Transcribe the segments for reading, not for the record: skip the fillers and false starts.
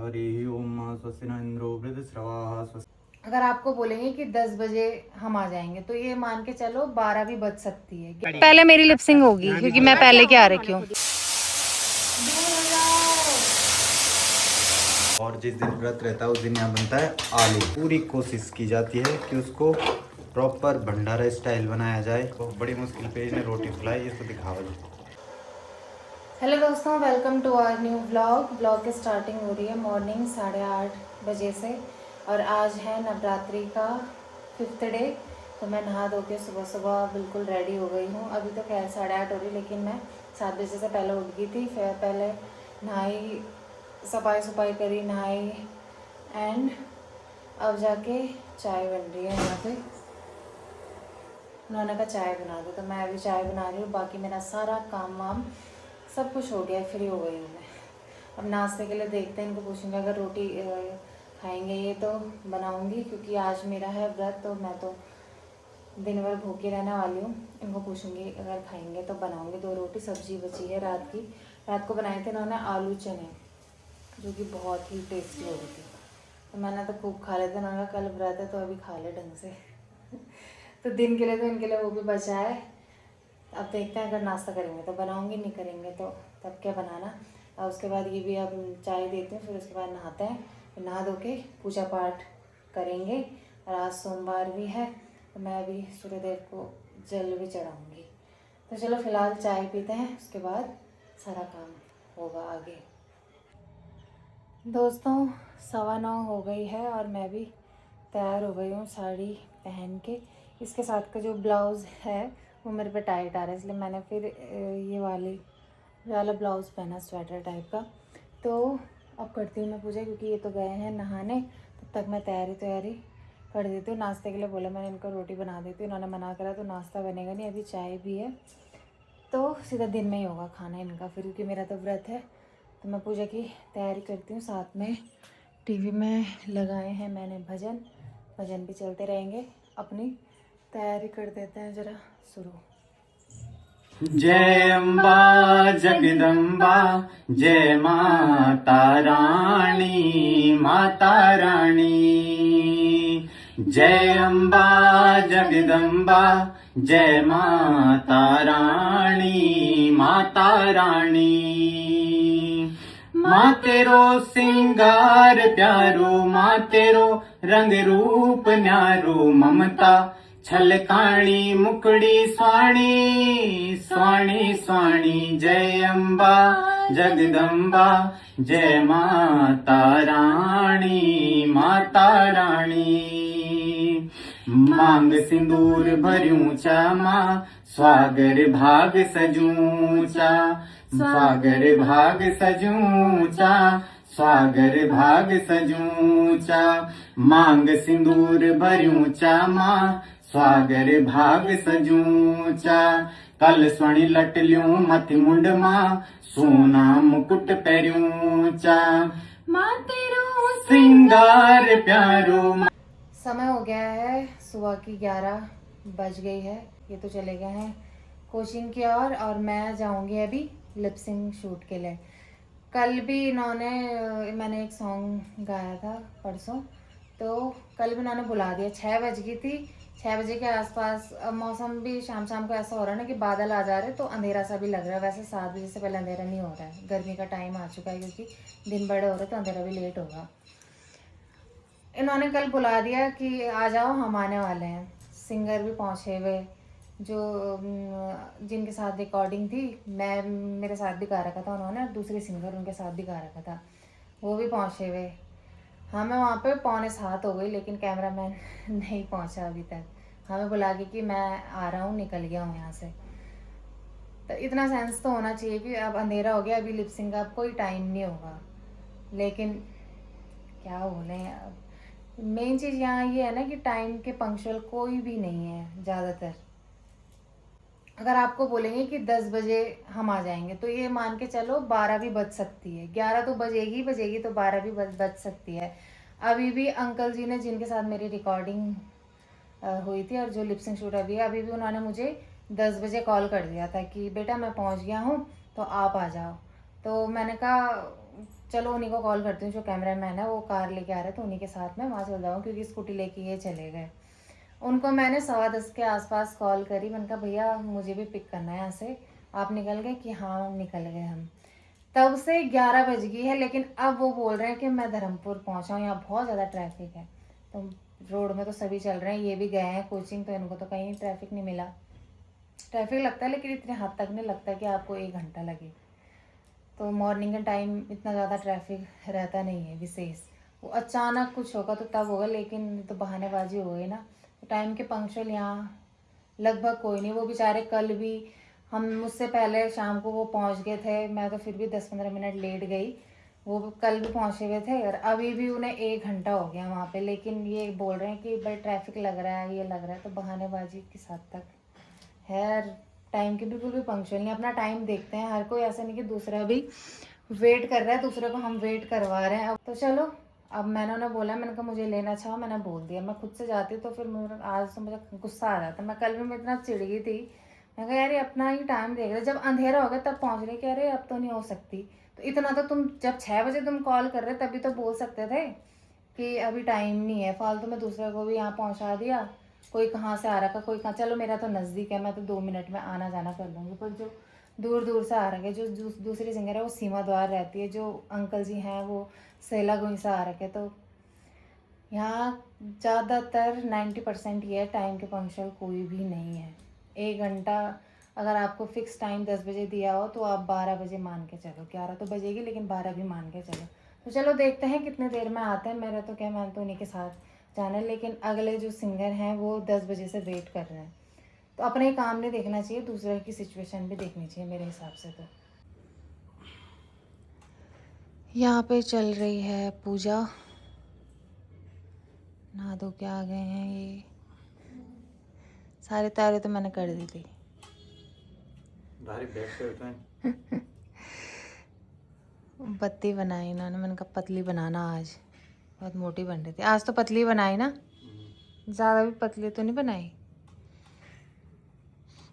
हरि ओम स्वस्ति न इंद्रो वृद्धश्रवाः स्वस्ति। अगर आपको बोलेंगे कि 10 बजे हम आ जाएंगे तो ये मान के चलो 12 भी बज सकती है। पहले मेरी लिपसिंग होगी क्योंकि मैं पहले क्या रखी हूँ। और जिस दिन व्रत रहता है उस दिन यहाँ बनता है आलू। पूरी कोशिश की जाती है कि उसको प्रॉपर भंडारा स्टाइल बनाया जाए। तो बड़ी मुश्किल पे इसने रोटी फुलाई, इसको दिखावा जाए। हेलो दोस्तों, welcome to our new blog की स्टार्टिंग हो रही है मॉर्निंग 8:30 बजे से। और आज है नवरात्रि का 5th डे। तो मैं नहा धो के सुबह सुबह बिल्कुल रेडी हो गई हूँ। अभी तो खैर 8:30 हो रही, लेकिन मैं 7 बजे से पहले उठ गई थी। फिर पहले नहाई, सफाई करी, नहाई एंड अब जाके चाय बन रही है यहाँ पे। उन्होंने कहा चाय बना दो, तो मैं अभी चाय बना रही हूँ। बाकी मेरा सारा काम वाम सब कुछ हो गया, फ्री हो गई हूँ मैं। अब नाश्ते के लिए देखते हैं, इनको पूछूंगी अगर रोटी खाएंगे ये तो बनाऊंगी, क्योंकि आज मेरा है व्रत। तो मैं तो दिन भर भूखी रहने वाली हूँ। इनको पूछूंगी अगर खाएंगे तो बनाऊंगी 2 रोटी। सब्जी बची है रात की, रात को बनाए थे इन्होंने आलू चने, जो कि बहुत ही टेस्टी हो रही थी। तो मैंने तो खूब खा लेते, उन्होंने कल व्रत है तो अभी खा ले ढंग से। तो दिन के लिए तो इनके लिए वो भी बचा है। अब देखते हैं, अगर नाश्ता करेंगे तो बनाऊंगी, नहीं करेंगे तो तब क्या बनाना। और उसके बाद ये भी अब चाय देती हूँ, फिर उसके बाद नहाते हैं। फिर नहा धो के पूजा पाठ करेंगे। और आज सोमवार भी है तो मैं अभी सूर्यदेव को जल भी चढ़ाऊँगी। तो चलो फिलहाल चाय पीते हैं, उसके बाद सारा काम होगा आगे। दोस्तों 9:15 हो गई है और मैं भी तैयार हो गई हूँ साड़ी पहन के। इसके साथ का जो ब्लाउज़ है वो मेरे पे टाइट आ रहा है, इसलिए मैंने फिर ये वाला ब्लाउज़ पहना, स्वेटर टाइप का। तो अब करती हूँ मैं पूजा, क्योंकि ये तो गए हैं नहाने। तब तक मैं तैयारी कर देती हूँ। नाश्ते के लिए बोला मैंने इनको रोटी बना देती हूँ, इन्होंने मना करा तो नाश्ता बनेगा नहीं, अभी चाय भी है। तो सीधा दिन में ही होगा खाना इनका फिर, क्योंकि मेरा तो व्रत है। तो मैं पूजा की तैयारी करती हूँ, साथ में टीवी में लगाए हैं मैंने भजन भी चलते रहेंगे। अपनी तैयारी कर देते हैं जरा शुरू। जय अम्बा जगदम्बा, जय माता रानी, माता रानी। जय अम्बा जगदम्बा, जय माता रानी, माता रानी। माँ तेरो सिंगार प्यारो, माँ तेरो रंग रूप न्यारो, ममता छलकाणी मुकड़ी स्वाणी, स्वाणी स्वाणी। जय अम्बा जगदम्बा, जय माता रानी, माता रानी। मांग सिंदूर भर्यूचा माँ, स्वागर भाग सजूचा, स्वागर भाग सजूचा, स्वागर भाग सजूचा। मांग सिंदूर भर्यूचा माँ, स्वागर भाग सजूचा। कल स्वणी लटल्यूं मथि मुंड माँ, सोना मुकुट पैरूचा, माँ तेरो सिंगार प्यारो। समय हो गया है सुबह की 11 बज गई है। ये तो चले गए हैं कोचिंग की और मैं जाऊंगी अभी लिपसिंग शूट के लिए। कल भी मैंने एक सॉन्ग गाया था परसों, तो कल भी इन्होंने बुला दिया। 6 बज गई थी, 6 बजे के आसपास। अब मौसम भी शाम को ऐसा हो रहा है ना कि बादल आ जा रहे, तो अंधेरा सा भी लग रहा है। वैसे 7 बजे से पहले अंधेरा नहीं हो रहा है, गर्मी का टाइम आ चुका है, क्योंकि दिन बड़े हो रहे तो अंधेरा भी लेट होगा। इन्होंने कल बुला दिया कि आ जाओ हम आने वाले हैं। सिंगर भी पहुँचे हुए, जो जिनके साथ रिकॉर्डिंग थी, मेरे साथ भी गा रखा था उन्होंने, और दूसरे सिंगर उनके साथ भी गा रखा था, वो भी पहुँचे हुए। हाँ, मैं वहाँ पे 6:45 हो गई, लेकिन कैमरामैन नहीं पहुँचा अभी तक। हमें बुला के कि मैं आ रहा हूँ, निकल गया हूँ यहाँ से। तो इतना सेंस तो होना चाहिए कि अब अंधेरा हो गया, अभी लिपसिंग का अब कोई टाइम नहीं होगा। लेकिन क्या बोलें, अब मेन चीज़ यहाँ ये है ना कि टाइम के पंक्चुअल कोई भी नहीं है ज़्यादातर। अगर आपको बोलेंगे कि 10 बजे हम आ जाएंगे तो ये मान के चलो 12 भी बज सकती है। 11 तो बजेगी, तो 12 भी बज सकती है। अभी भी अंकल जी ने, जिनके साथ मेरी रिकॉर्डिंग हुई थी और जो लिपसिंग शूट अभी है, अभी भी उन्होंने मुझे 10 बजे कॉल कर दिया था कि बेटा मैं पहुंच गया हूं तो आप आ जाओ। तो मैंने कहा चलो उन्हीं को कॉल करती हूँ, जो कैमरा मैन है वो कार लेके आ रहे थे, उन्हीं के साथ में वहाँ चल जाऊँ, क्योंकि स्कूटी लेके ये चले गए। उनको मैंने 10:15 के आसपास कॉल करी, मैंने कहा भैया मुझे भी पिक करना है यहाँ से, आप निकल गए? कि हाँ निकल गए हम। तब से 11 बज गई है, लेकिन अब वो बोल रहे हैं कि मैं धर्मपुर पहुँचा हूँ, यहाँ बहुत ज़्यादा ट्रैफिक है। तो रोड में तो सभी चल रहे हैं, ये भी गए हैं कोचिंग, तो इनको तो कहीं ट्रैफिक नहीं मिला। ट्रैफिक लगता है लेकिन इतने हद तक नहीं लगता कि आपको 1 घंटा लगे। तो मॉर्निंग के टाइम इतना ज़्यादा ट्रैफिक रहता नहीं है विशेष, वो अचानक कुछ होगा तो तब होगा, लेकिन तो बहानेबाजी हो गई ना। तो टाइम के पंक्चुअल यहाँ लगभग कोई नहीं। वो बेचारे कल भी हम मुझसे पहले शाम को वो पहुँच गए थे, मैं तो फिर भी 10-15 मिनट लेट गई। वो कल भी पहुँचे हुए थे और अभी भी उन्हें 1 घंटा हो गया वहाँ पे, लेकिन ये बोल रहे हैं कि भाई ट्रैफिक लग रहा है, ये लग रहा है। तो बहानेबाजी किस हद तक है, टाइम के बिल्कुल भी पंक्चुअल नहीं, अपना टाइम देखते हैं। हर कोई ऐसा नहीं कि दूसरा भी वेट कर रहा है, दूसरे को हम वेट करवा रहे हैं। अब तो चलो, अब मैंने उन्हें बोला, मैंने कहा मुझे लेना चाहो, मैंने बोल दिया। मैं खुद से जाती तो फिर मुझे आज तो मुझे गुस्सा आ जाता। मैं कल भी मैं इतना चिढ़ गई थी, मैं कहा यार ये अपना ही टाइम देख रहे, जब अंधेरा हो गया तब पहुँच रहे, कह रहे अब तो नहीं हो सकती। तो इतना तो तुम जब 6 बजे तुम कॉल कर रहे तभी तो बोल सकते थे कि अभी टाइम नहीं है। फालतू में दूसरे को भी यहाँ पहुँचा दिया, कोई कहाँ से आ रखा, कोई कहाँ। चलो मेरा तो नज़दीक है, मैं तो 2 मिनट में आना जाना कर लूँगी, पर जो दूर दूर से आ रखे, जो दूसरी सिंगर है वो सीमा द्वार रहती है, जो अंकल जी हैं वो सेलागुई से आ रखे। तो यहाँ ज़्यादातर 90% ये है, टाइम के पंक्चुअल कोई भी नहीं है। 1 घंटा अगर आपको फिक्स टाइम 10 बजे दिया हो तो आप 12 बजे मान के चलो, 11 तो बजेगी लेकिन 12 भी मान के चलो। तो चलो देखते हैं कितने देर में आते हैं। मेरा तो क्या, मैं तो उन्हीं के साथ जाना है, लेकिन अगले जो सिंगर हैं वो 10 बजे से वेट कर रहे हैं। तो अपने ही काम नहीं देखना चाहिए, दूसरे की सिचुएशन भी देखनी चाहिए मेरे हिसाब से। तो यहाँ पे चल रही है पूजा, नहा धो के आ गए हैं। ये सारी तैयारी तो मैंने कर दी थी। बत्ती बनाई इन्होंने, मैंने कहा पतली बनाना आज, बहुत मोटी बन रही थी आज। तो पतली बनाई ना, ज़्यादा भी पतली तो नहीं बनाई।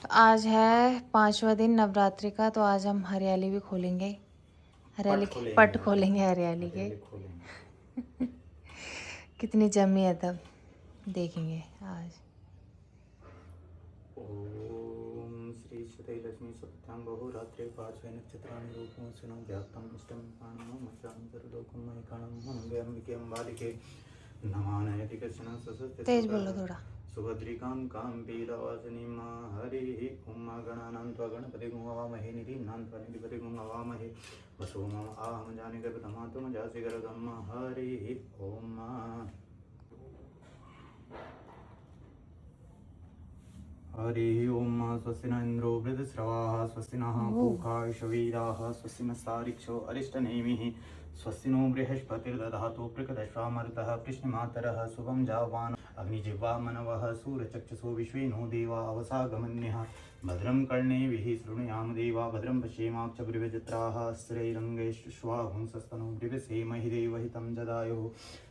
तो आज है 5वां दिन नवरात्रि का, तो आज हम हरियाली भी खोलेंगे, हरियाली के पट खोलेंगे हरियाली के। कितनी जमी है तब देखेंगे आज। ओम श्री श्री लक्ष्मी सत्यां बहुरात्रि पार्श्वे नक्षत्राणि रूपं सुनं व्याप्तं इष्टं प्राणं मचां सर्वलोकं मयिकाणं मनोगे अंबिके अम्बालिके नमानयति कश्चन ससस्ते तेज बोलो थोड़ा। सुभद्रिकां कां वीरवासिनीं हरिः ओम गणानां त्वा गणपतिगुं हवामहे निधीनां त्वा निधिपतिगुं हवामहे वसो मम आहं जानिगर्भतमातुं जासि गर्गं हरिः ओम। हरिः ओम स्वस्ति न इन्द्रो वृद्धश्रवाः स्वस्ति नः पूषा विश्ववेदाः स्वस्ति नस्तारिक्षो अरिष्टनेमिः स्वस्ति नो बृहस्पतिर्दधातु प्रकदश्वामरुतः कृष्णमातरः शुभं जावान् अग्निजिह्वा मनवः सूर्यचक्षुषो विश्वेनो देवा अवसागमन्यः भद्रं कर्णेभिः शृणुयाम देवा भद्रं पश्येमाक्षभिर्यजत्राः स्त्रैरङ्गैश्वाहुंसस्तनो दिवसेमहि देवहितं जदायुः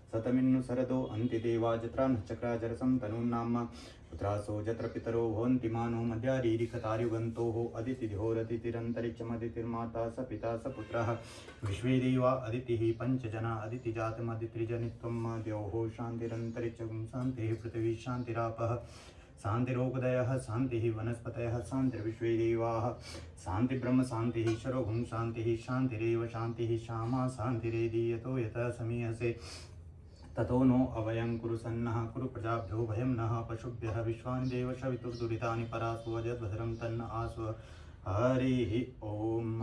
शतमिन्नु शरदो अन्तिदेवा जत्रा नक्षत्राजरसं तनून्नाम पुत्रासो जत्र पितरो भवन्ति मानो मध्यारीरिकतार्युगन्तोः अदितिर्होरतिरन्तरिक्षमदितिर्माता स पिता स पुत्रः विश्वे देवा अदितिः पञ्चजना अदितिजातमदितिर्जनित्वं द्यौः शान्तिरन्तरिक्षं शान्तिः पृथिवी शान्तिरापः शान्तिरोपदयः शान्तिः वनस्पतयः शान्तिर्विश्वे देवाः शान्तिब्रह्म शान्तिः ईश्वरोऽहं शान्तिः शान्तिरेव शान्तिः श्यामा शान्तिरेधि यतो यतः समीहसे ततो नो अवयं कुरु सन्नः कुरु प्रजाभ्यो भयं नः पशुभ्यः विश्वानि देव शवितुर्दुरितानि परासु अजद्भद्रं तन्न आसु हरिः ओम।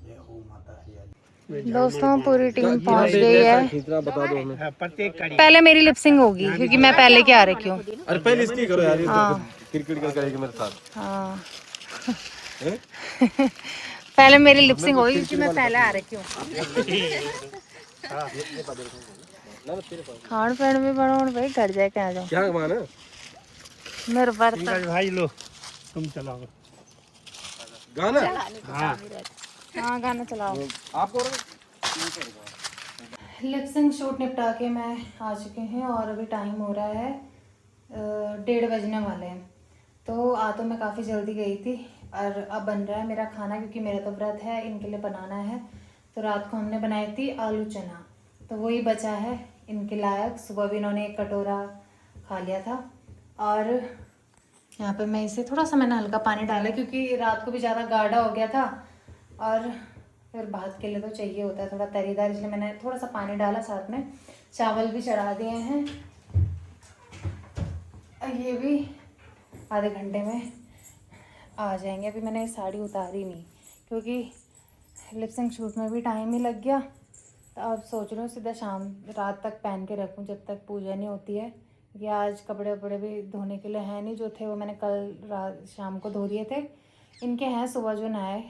जय हो माता हरियाली। दोस्तों पूरी टीम पहुंच गई है। बता दो हमें। पहले मेरी लिपसिंग होगी क्योंकि मैं पहले क्या रखी हूँ। अरे पहले इसकी करो यार, ये हाँ। क्रिकेट का करेगी मेरे साथ। हाँ पहले मेरी लिपसिंग होगी क्योंकि मैं पहले आ रखी हूँ। खान पैन भी बनाओ भाई, घर जाके आ जाओ। क्या मान है मेरे पर भाई लो तुम चलाओ गाना। हाँ गाना चलाओ। आपको लिपसिंग शूट निपटा के मैं आ चुके हैं और अभी टाइम हो रहा है 1:30 बजने वाले हैं। तो आ तो मैं काफ़ी जल्दी गई थी और अब बन रहा है मेरा खाना, क्योंकि मेरा तो व्रत है, इनके लिए बनाना है। तो रात को हमने बनाई थी आलू चना, तो वही बचा है इनके लायक। सुबह भी इन्होंने 1 कटोरा खा लिया था। और यहाँ पे मैं इसे थोड़ा सा मैंने हल्का पानी डाला क्योंकि रात को भी ज़्यादा गाढ़ा हो गया था और फिर भात के लिए तो चाहिए होता है थोड़ा तरीदार, इसलिए मैंने थोड़ा सा पानी डाला। साथ में चावल भी चढ़ा दिए हैं, ये भी आधे घंटे में आ जाएंगे। अभी मैंने साड़ी उतारी नहीं क्योंकि लिप सिंक शूट में भी टाइम ही लग गया, तो अब सोच रही हूँ सीधा शाम रात तक पहन के रखूँ जब तक पूजा नहीं होती है। ये आज कपड़े वपड़े भी धोने के लिए हैं नहीं, जो थे वो मैंने कल रात शाम को धो दिए थे। इनके हैं सुबह जो नहाए,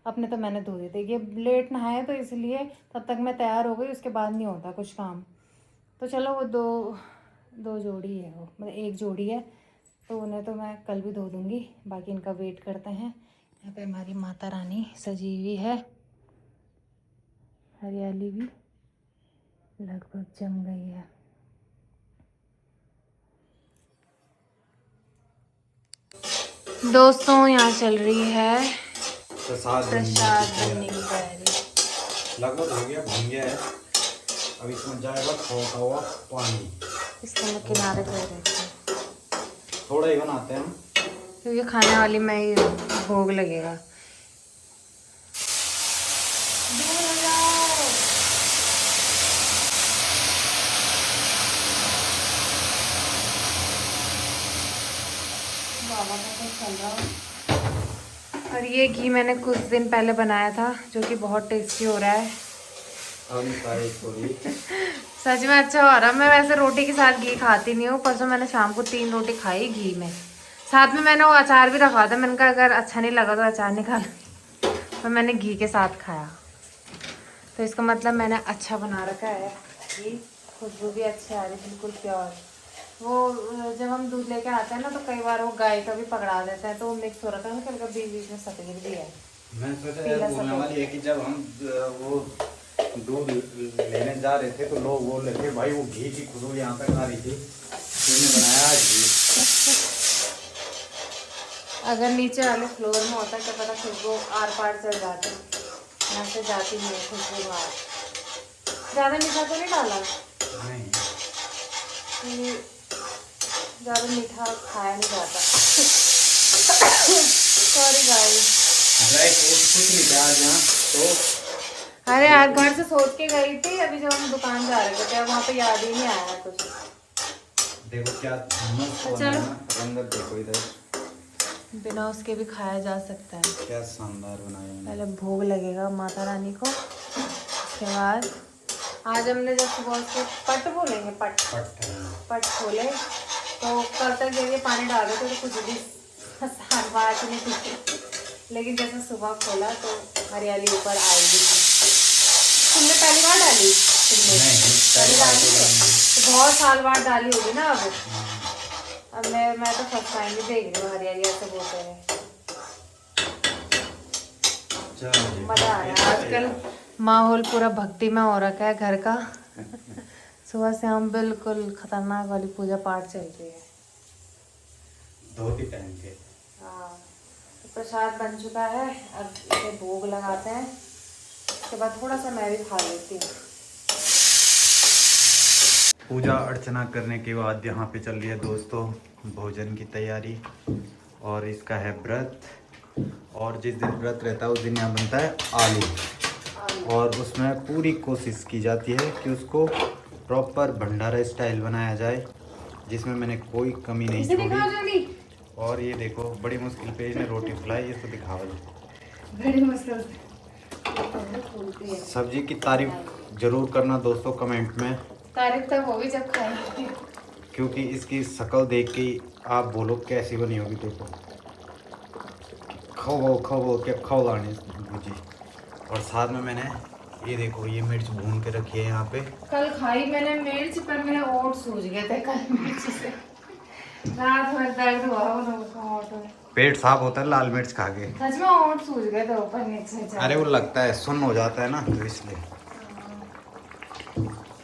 अपने तो मैंने धो दिए थे। ये लेट नहाए तो इसलिए तब तक मैं तैयार हो गई, उसके बाद नहीं होता कुछ काम। तो चलो वो दो जोड़ी है, वो मतलब 1 जोड़ी है, तो उन्हें तो मैं कल भी धो दूँगी। बाकी इनका वेट करते हैं। यहाँ पे हमारी माता रानी सजी हुई है, हरियाली भी लगभग जम गई है। दोस्तों यहाँ चल रही है प्रसाद बनने की तैयारी। लगभग हो गया, भून गया है। अब इसमें जाएगा खोटा हुआ पानी। इसको मैं किनारे कर देती हूँ, थोड़ा ही बनाते हैं हम क्योंकि खाने वाली में ही भोग लगेगा। और ये घी मैंने कुछ दिन पहले बनाया था, जो कि बहुत टेस्टी हो रहा है। सच में अच्छा हो रहा है। मैं वैसे रोटी के साथ घी खाती नहीं हूँ। परसों मैंने शाम को 3 रोटी खाई घी में, साथ में मैंने वो अचार भी रखा था। मैंने कहा अगर अच्छा नहीं लगा तो अचार निकाल, तो मैंने घी के साथ खाया। तो इसका मतलब मैंने अच्छा बना रखा है। घी खुशबू भी अच्छी आ रही, बिल्कुल प्योर। वो जब हम दूध लेके आते हैं ना, तो कई बार वो गाय का भी पकड़ा देते हैं, तो वो मिक्स हो रखा है, हल्का बीच बीच में सफेद भी है। मैं सोचा बोलने वाली है कि जब हम वो दूध लेने जा रहे थे तो लोग बोल रहे थे भाई वो घी की खुशबू यहाँ तक आ रही थी, तुमने बनाया घी। अगर नीचे वाले फ्लोर में होता क्या पता खुशबू आर पार चढ़ जाती, यहाँ से जाती नहीं है खुशबू बाहर। ज़्यादा मीठा तो नहीं डाला? नहीं, ज़्यादा मीठा खाया नहीं जाता। Sorry guys. ड्राई फ्रूट कुछ नहीं था आज यहाँ तो। अरे यार घर से सोच के गई थी, अभी जब हम दुकान जा रहे थे वहाँ पे याद ही नहीं आया कुछ। देखो क्या मस्त बना है ना, रंगत देखो इधर, बिना उसके भी खाया जा सकता है। क्या शानदार बनाया है। पहले भोग लगेगा माता रानी को, उसके बाद आज हमने जब सुबह उसके पट बोलेंगे पट खोले, तो कल तक जब ये पानी डाल रहे थे तो कुछ भी बात नहीं थी, लेकिन जैसे सुबह खोला तो हरियाली ऊपर आई भी थी। तुमने पहली बार डाली? पहली डाली है तो बहुत साल बाद डाली होगी ना। अब मैं तो फर्स्ट टाइम भी देख रही हूँ हरियाली ऐसे बोलते हैं। मजा आ रहा है। आजकल माहौल पूरा भक्ति में हो रखा है घर का। सुबह से हम बिल्कुल खतरनाक वाली पूजा पाठ चल रही है। धोती टाइम के। हाँ, तो प्रसाद बन चुका है, अब इसे भोग लगाते हैं। उसके बाद थोड़ा सा मैं भी खा लेती हूँ। पूजा अर्चना करने के बाद यहाँ पे चल रही है दोस्तों भोजन की तैयारी। और इसका है व्रत, और जिस दिन व्रत रहता है उस दिन यहाँ बनता है आलू, और उसमें पूरी कोशिश की जाती है कि उसको प्रॉपर भंडारा स्टाइल बनाया जाए, जिसमें मैंने कोई कमी नहीं छोड़ी। और ये देखो बड़ी मुश्किल पे इसने रोटी फुलाई, इसको दिखावा। बड़ी मुश्किल सब्जी की तारीफ जरूर करना दोस्तों कमेंट में। तारीफ तब होगी जब खाएंगे, क्योंकि इसकी शक्ल देख के आप बोलो कैसी बनी होगी। देखो खो क्या खौलानी भुजी। और साथ में मैंने ये देखो ये मिर्च भून के रखी है यहाँ पे। कल खाई मैंने मिर्च, पर मेरे ओट सूज गए थे कल मिर्च से। रात भर दर्द हुआ ओट में। पेट साफ होता है लाल मिर्च खा के। सच में ओट सूज गए थे ऊपर नीचे। अरे वो लगता है सुन्न हो जाता है ना, तो इसलिए।